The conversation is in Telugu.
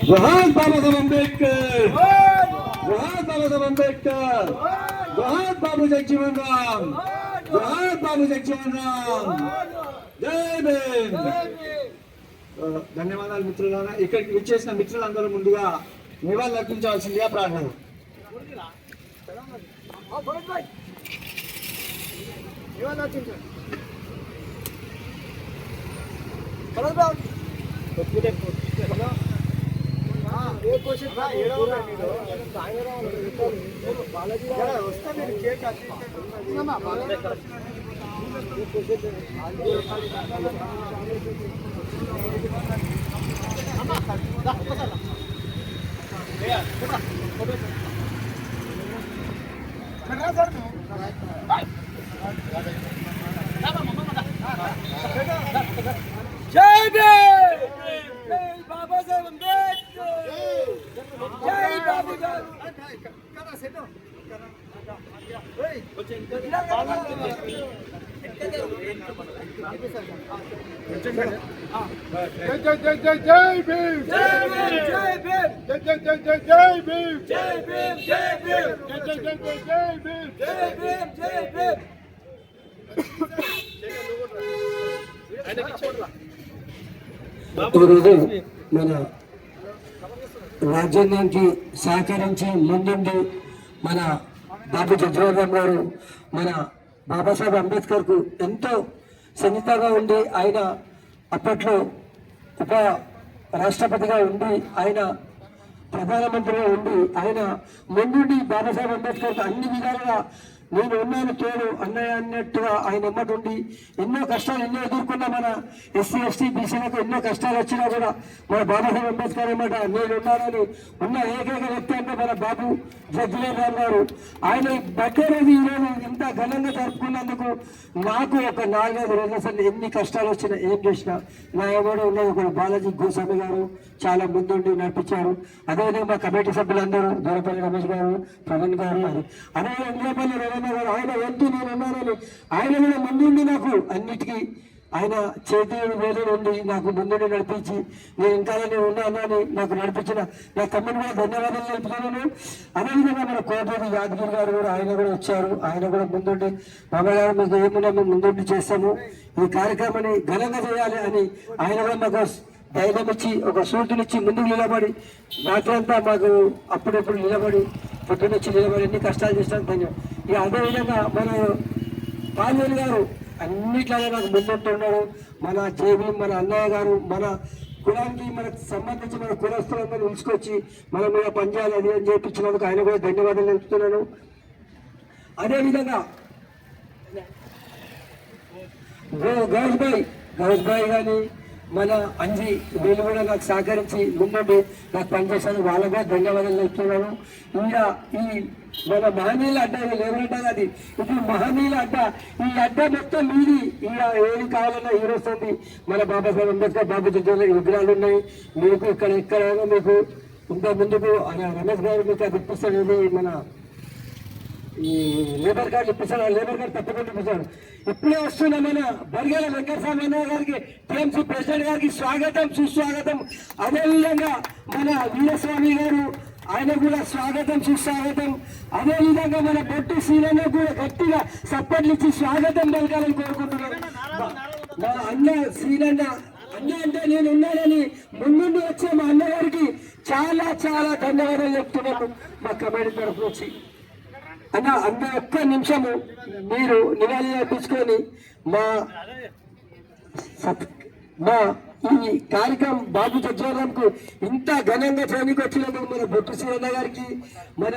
जोहार बाबासाहेब आंबेडकर, जोहार बाबासाहेब आंबेडकर, जोहार बाबू जगजीवनराम, जोहार बाबू जगजीवनराम, जय भीम. ధన్యవాదాలు మిత్రులారా. ఇక్కడికి విచ్చేసిన మిత్రులందరూ ముందుగా నివాళులు అర్పించవలసిందిగా ప్రార్థన. जय भीम, जय बाबा साहेब अम्बेडकर, जय बाबू साहेब. जय भीम, जय भीम, जय भीम, जय भीम, जय भीम, जय भीम, जय भीम, जय भीम, जय भीम. ఈరోజు మన రాజ్యాంగానికి సహకరించి ముందుండి మన బాబు జగజీవన్ గారు మన బాబాసాహెబ్ అంబేద్కర్కు ఎంతో సన్నిహితంగా ఉండి ఆయన అప్పట్లో ఉప రాష్ట్రపతిగా ఉండి ఆయన ప్రధానమంత్రిగా ఉండి ఆయన ముందుండి బాబాసాహెబ్ అంబేద్కర్కు అన్ని విధాలుగా నేను ఉన్నాను తోడు అన్నయ్య అన్నట్టుగా ఆయన ఎమ్మటుండి ఎన్నో కష్టాలు ఎన్నో ఎదుర్కొన్న మన ఎస్సీ ఎస్టీ బీసీలకు ఎన్నో కష్టాలు వచ్చినా కూడా మన బాబాసాహెబ్ అంబేద్కర్ అన్నమాట నేను ఉన్నానని ఉన్న ఏకైక వ్యక్తి అంటే మన బాబు జగజీవన్ గారు. ఆయన బర్త్డే రోజు ఈరోజు ఇంత ఘనంగా జరుపుకున్నందుకు నాకు ఒక 4-5 రోజుల అసలు ఎన్ని కష్టాలు వచ్చినా ఏం చేసినా నా ఎవడో ఉన్నది ఒక బాలాజీ గోస్వామి గారు చాలా ముందుండి నడిపించారు. అదేవిధంగా మా కమిటీ సభ్యులందరూ దొరపల్లి రమేష్ గారు, ప్రవీణ్ గారు, అదేవిధంగా ఇంద్రపల్లి రవీంద్ర గారు ఆయన వంతు నేను ఉన్నానని ఆయన కూడా ముందుండి నాకు అన్నిటికీ ఆయన చేతి వేలు నుండి నాకు ముందుండి నడిపించి నేను ఇంకా నేను ఉన్నానని నాకు నడిపించిన నా తమ్ముని కూడా ధన్యవాదాలు తెలుపుతున్నాను. అదేవిధంగా మన కోటూరు యాదగిరి గారు కూడా ఆయన కూడా వచ్చారు. ఆయన కూడా ముందుండి బాబాగారు మీకు ఏమున్నా మేము ముందుండి చేస్తాము, ఈ కార్యక్రమాన్ని ఘనంగా చేయాలి అని ఆయన కూడా మాకు ధైర్యం ఇచ్చి ఒక సూటునిచ్చి ముందుకు నిలబడి రాత్రి అంతా మాకు అప్పుడప్పుడు నిలబడి పొద్దునొచ్చి నిలబడి ఎన్ని కష్టాలు చేసినాను ధన్యవాదాలు. ఇక అదేవిధంగా మన పాల్వేలు గారు అన్నిట్లాగే నాకు ముందుంటున్నారు. మన జేబీ మన అన్నయ్య గారు మన కులానికి మనకు సంబంధించి మన కులస్తులందరూ ఉంచుకొచ్చి మన మీద పనిచేయాలి అది అని చేయించినందుకు ఆయన కూడా ధన్యవాదాలు తెలుపుతున్నాను. అదేవిధంగా గౌస్ భాయ్ కానీ మన అంజీ వీళ్ళు కూడా నాకు సహకరించి ముందుండి నాకు పనిచేసాను, వాళ్ళగా ధన్యవాదాలు చెప్తున్నాను. ఇంకా ఈ మన మహనీయుల అడ్డ ఎవరంటారు అది ఇప్పుడు మహనీయుల అడ్డ, ఈ అడ్డ మొత్తం మీది. ఇలా ఏది కావాలన్నా హీరోస్తుంది మన బాబాసాహెబ్ అంబేద్కర్ బాబు జగజీవన్ విగ్రహాలు ఉన్నాయి మీకు ఇక్కడ ఎక్కడైనా మీకు ఇంకా ముందుకు రమేష్ గారు మీకు అది ఇప్పిస్తాడు, మన ఈ లేబర్ కార్డు ఇప్పిస్తాడు, లేబర్ కార్డు తప్పకుండా ఇప్పిస్తాడు. ఇప్పుడే వస్తున్న మన బర్గేల వెంకటస్వామి గారికి టీఎంసీ ప్రెసిడెంట్ గారికి స్వాగతం సుస్వాగతం. అదేవిధంగా మన వీరస్వామి గారు ఆయన కూడా స్వాగతం సుస్వాగతం. అదేవిధంగా మన బొట్టు సీనన్న కూడా గట్టిగా సప్పట్లు ఇచ్చి స్వాగతం పలకాలని కోరుకుంటున్నాను. మా అన్న సీనన్న అన్న అంటే నేను ఉన్నానని ముందుండి వచ్చే మా అన్నగారికి చాలా చాలా ధన్యవాదాలు చెప్తున్నాను మా కమిటీ తరఫు నుంచి. అన్న ఒక్క నిమిషము మీరు నివాళి అర్పించుకొని మా ఈ కార్యక్రమం బాబు జగజీవన్ కు ఇంత ఘనంగా చేయడానికి వచ్చినందుకు మన బొట్టు సీనన్న గారికి మన